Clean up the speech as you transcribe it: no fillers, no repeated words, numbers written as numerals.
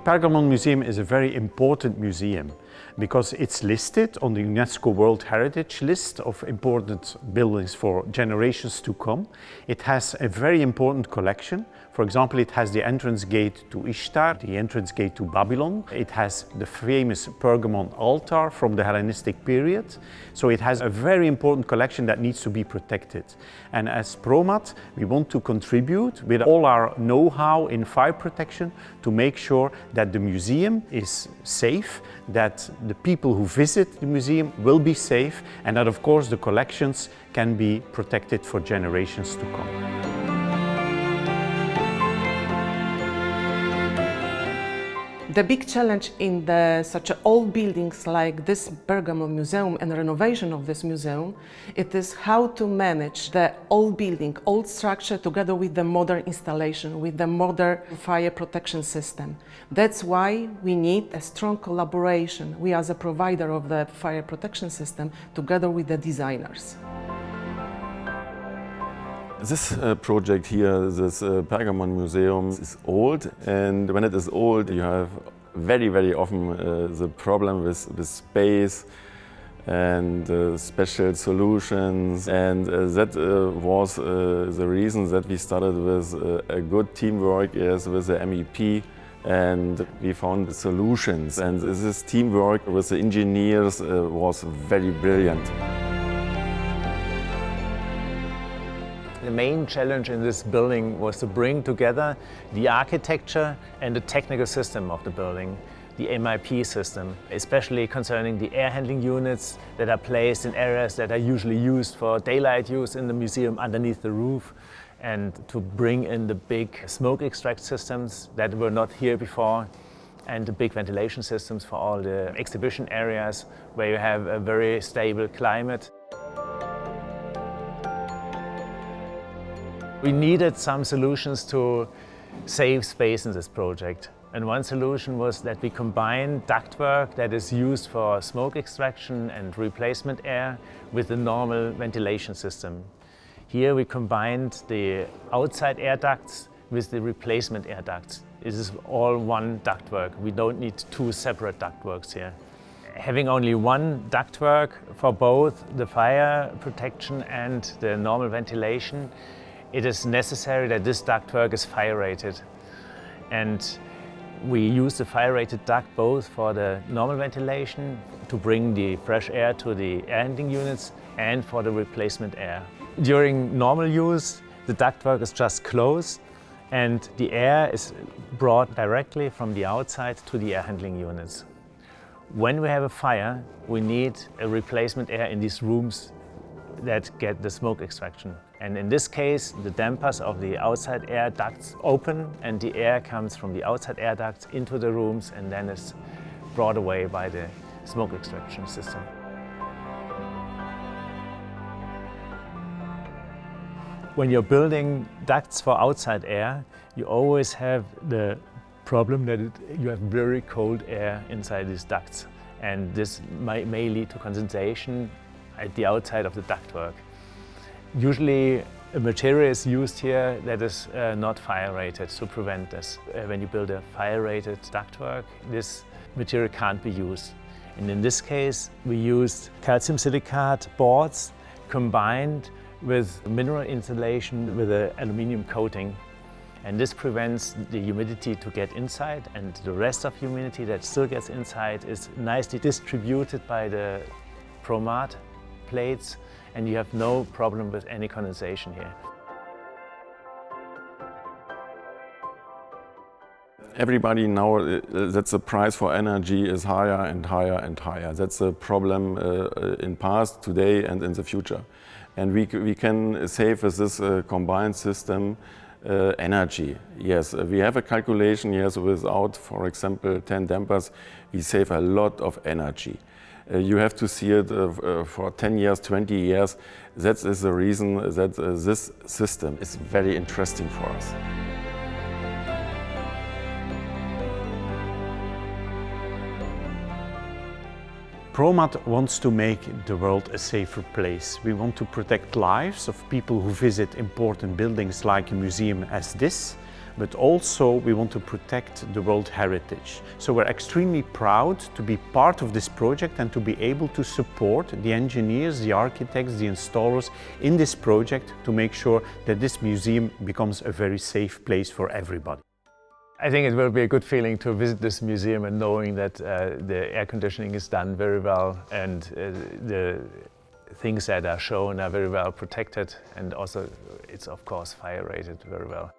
Pergamon Museum is a very important museum because it's listed on the UNESCO World Heritage List of important buildings for generations to come. It has a very important collection. For example, it has the entrance gate to Ishtar, the entrance gate to Babylon. It has the famous Pergamon altar from the Hellenistic period. So it has a very important collection that needs to be protected. And as Promat, we want to contribute with all our know-how in fire protection to make sure that the museum is safe, that the people who visit the museum will be safe, and that of course the collections can be protected for generations to come. The big challenge in such old buildings like this Pergamon Museum and renovation of this museum, it is how to manage the old building, old structure together with the modern installation, with the modern fire protection system. That's why we need a strong collaboration, we as a provider of the fire protection system, together with the designers. This project here, this Pergamon Museum, is old, and when it is old you have very often the problem with space and special solutions, and that was the reason that we started with a good teamwork with the MEP, and we found solutions, and this teamwork with the engineers was very brilliant. The main challenge in this building was to bring together the architecture and the technical system of the building, the MIP system, especially concerning the air handling units that are placed in areas that are usually used for daylight use in the museum underneath the roof, and to bring in the big smoke extract systems that were not here before, and the big ventilation systems for all the exhibition areas where you have a very stable climate. We needed some solutions to save space in this project. And one solution was that we combined ductwork that is used for smoke extraction and replacement air with the normal ventilation system. Here we combined the outside air ducts with the replacement air ducts. This is all one ductwork. We don't need two separate ductworks here. Having only one ductwork for both the fire protection and the normal ventilation, it is necessary that this ductwork is fire-rated. And we use the fire-rated duct both for the normal ventilation to bring the fresh air to the air handling units and for the replacement air. During normal use, the ductwork is just closed and the air is brought directly from the outside to the air handling units. When we have a fire, we need a replacement air in these rooms that get the smoke extraction. And in this case, the dampers of the outside air ducts open and the air comes from the outside air ducts into the rooms and then is brought away by the smoke extraction system. When you're building ducts for outside air, you always have the problem that you have very cold air inside these ducts. And this may lead to condensation at the outside of the ductwork. Usually a material is used here that is not fire-rated to prevent this. When you build a fire-rated ductwork, this material can't be used. And in this case, we used calcium silicate boards combined with mineral insulation with an aluminum coating. And this prevents the humidity to get inside, and the rest of humidity that still gets inside is nicely distributed by the Promat plates, and you have no problem with any condensation here. Everybody now, that the price for energy is higher and higher and higher. That's a problem in past, today and in the future. And we can save with this combined system energy. Yes, we have a calculation, yes, without, for example, 10 dampers, we save a lot of energy. You have to see it for 10 years, 20 years. That is the reason that this system is very interesting for us. Promat wants to make the world a safer place. We want to protect lives of people who visit important buildings like a museum as this, but also we want to protect the World Heritage. So we're extremely proud to be part of this project and to be able to support the engineers, the architects, the installers in this project to make sure that this museum becomes a very safe place for everybody. I think it will be a good feeling to visit this museum and knowing that the air conditioning is done very well and the things that are shown are very well protected, and also it's of course fire rated very well.